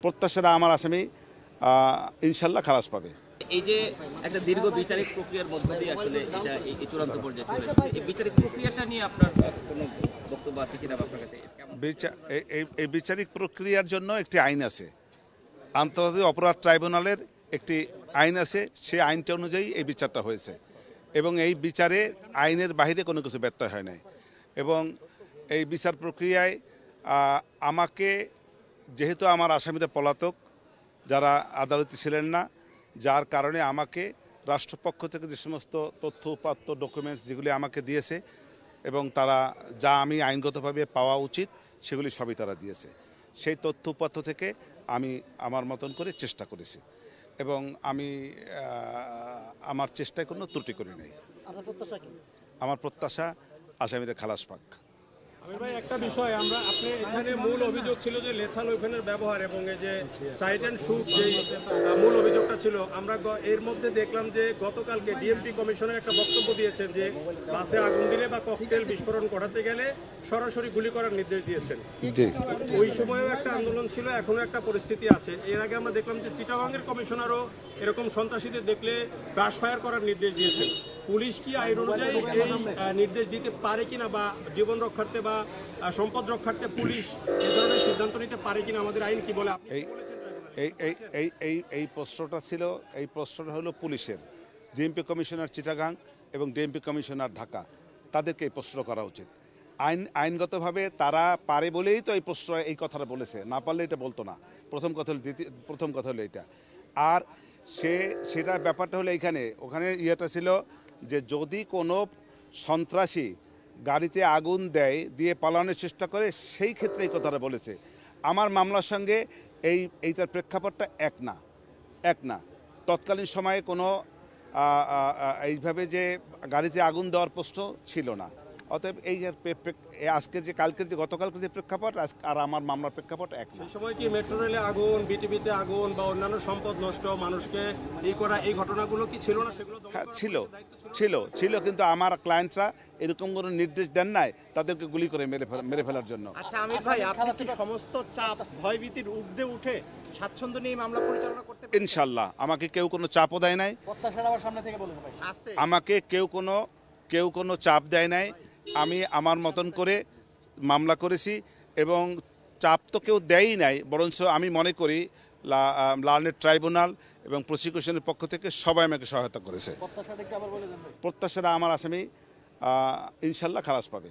প্রত্যাশারা আমার আসামি ইনশাল্লাহ খালাস পাবে। এই যে একটা দীর্ঘ বিচারিক প্রক্রিয়ার মধ্য দিয়ে আসলে এটা এই চূড়ান্ত পর্যায়ে চলে এসেছে, এই বিচারিক প্রক্রিয়াটা নিয়ে আপনার কোনো বক্তব্য আছে কিনা আপনার কাছে? এই বিচারিক প্রক্রিয়ার জন্য একটি আইন আছে, আন্তর্জাতিক অপরাধ ট্রাইব্যুনালের একটি আইন আছে, সেই আইনটা অনুযায়ী এই বিচারটা হয়েছে এবং এই বিচারে আইনের বাহিরে কোনো কিছু ব্যত্যয় হয় নাই। এবং এই বিচার প্রক্রিয়ায় আমাকে, যেহেতু আমার আসামিরা পলাতক, যারা আদালতে ছিলেন না, যার কারণে আমাকে রাষ্ট্রপক্ষ থেকে যে সমস্ত তথ্য উপাত্ত ডকুমেন্টস যেগুলি আমাকে দিয়েছে এবং তারা যা আমি আইনগতভাবে পাওয়া উচিত সেগুলি সবই তারা দিয়েছে। সেই তথ্য উপাত্ত থেকে আমি আমার মতন করে চেষ্টা করেছি এবং আমি আমার চেষ্টায় কোনো ত্রুটি করি নাই। আমার প্রত্যাশা আসামিরা খালাস পাক। আমির ভাই, একটা বিষয় আপনি এখানে মূল অভিযোগ ছিল যে লেথাল ওয়েপনের ব্যবহার এবং এই যে সাইট অ্যান্ড শুট যে মূল অভিযোগটা ছিল, আমরা এর মধ্যে দেখলাম যে গতকালকে ডিএমপি কমিশনের একটা বক্তব্য দিয়েছেন যে বাসে আগুন দিলে বা ককটেল বিস্ফোরণ ঘটাতে গেলে সরাসরি গুলি করার নির্দেশ দিয়েছেন। ওই সময়ও একটা আন্দোলন ছিল, এখনো একটা পরিস্থিতি আছে। এর আগে আমরা দেখলাম যে চিটাগাংয়ের কমিশনারও এরকম সন্ত্রাসীদের দেখলে ব্রাশ ফায়ার করার নির্দেশ দিয়েছেন। পুলিশ কি আইন অনুযায়ী এই নির্দেশ দিতে পারে কিনা, বা জীবন রক্ষার্থে বা সম্পদ রক্ষার্থে পুলিশ এই ধরনের সিদ্ধান্ত নিতে পারে কিনা, আমাদের আইন কি বলে? এই প্রশ্নটা হলো পুলিশের, ডিএমপি কমিশনার চিটাগাং এবং ডিএমপি কমিশনার ঢাকা, তাদেরকে এই প্রশ্ন করা উচিত। আইনগতভাবে তারা পারে বলেই তো এই কথাটা বলেছে, না পারলে এটা বলতো না। প্রথম কথা হলো এটা। আর সেটা ব্যাপারটা হলো ওখানে ইয়েটা ছিল যে যদি কোনো সন্ত্রাসী গাড়িতে আগুন দিয়ে পালানোর চেষ্টা করে, সেই ক্ষেত্রে এই কথাটা বলেছে। আমার মামলার সঙ্গে এইটার প্রেক্ষাপটটা এক না। তৎকালীন সময়ে কোনো এইভাবে যে গাড়িতে আগুন দেওয়ার প্রশ্ন ছিল না। অতএব কালকের যে গতকালকে যে প্রেক্ষাপট আর আমার মামলার প্রেক্ষাপট এক না। সেই সময় কি মেট্রো রেলে আগুন, বিটিভিতে আগুন বা অন্যান্য সম্পদ নষ্ট, মানুষকে এই ঘটনাগুলো কি ছিল না? সেগুলো ছিল, কিন্তু আমার ক্লায়েন্টরা এরকম কোনো নির্দেশ দেন নাই তাদেরকে গুলি করে মেরে ফেলার জন্য। আচ্ছা আমির ভাই, আপনি কি সমস্ত চাপ ভয়ভীতির ঊর্ধ্বে উঠে স্বাচ্ছন্দ্য নিয়ে মামলা পরিচালনা করতে পারেন? ইনশাআল্লাহ। আমাকে কেউ কোনো চাপও দেয় নাই, আমাকে কেউ কোনো চাপ দেয় নাই। আমি আমার মতন করে মামলা করেছি এবং চাপ তো কেউ দেয়ই নাই, বরঞ্চ আমি মনে করি লার্নেড ট্রাইব্যুনাল এবং প্রসিকিউশনের পক্ষ থেকে সবাই আমাকে সহায়তা করেছে। প্রত্যাশারা আমার আসামি ইনশাল্লাহ খালাস পাবে।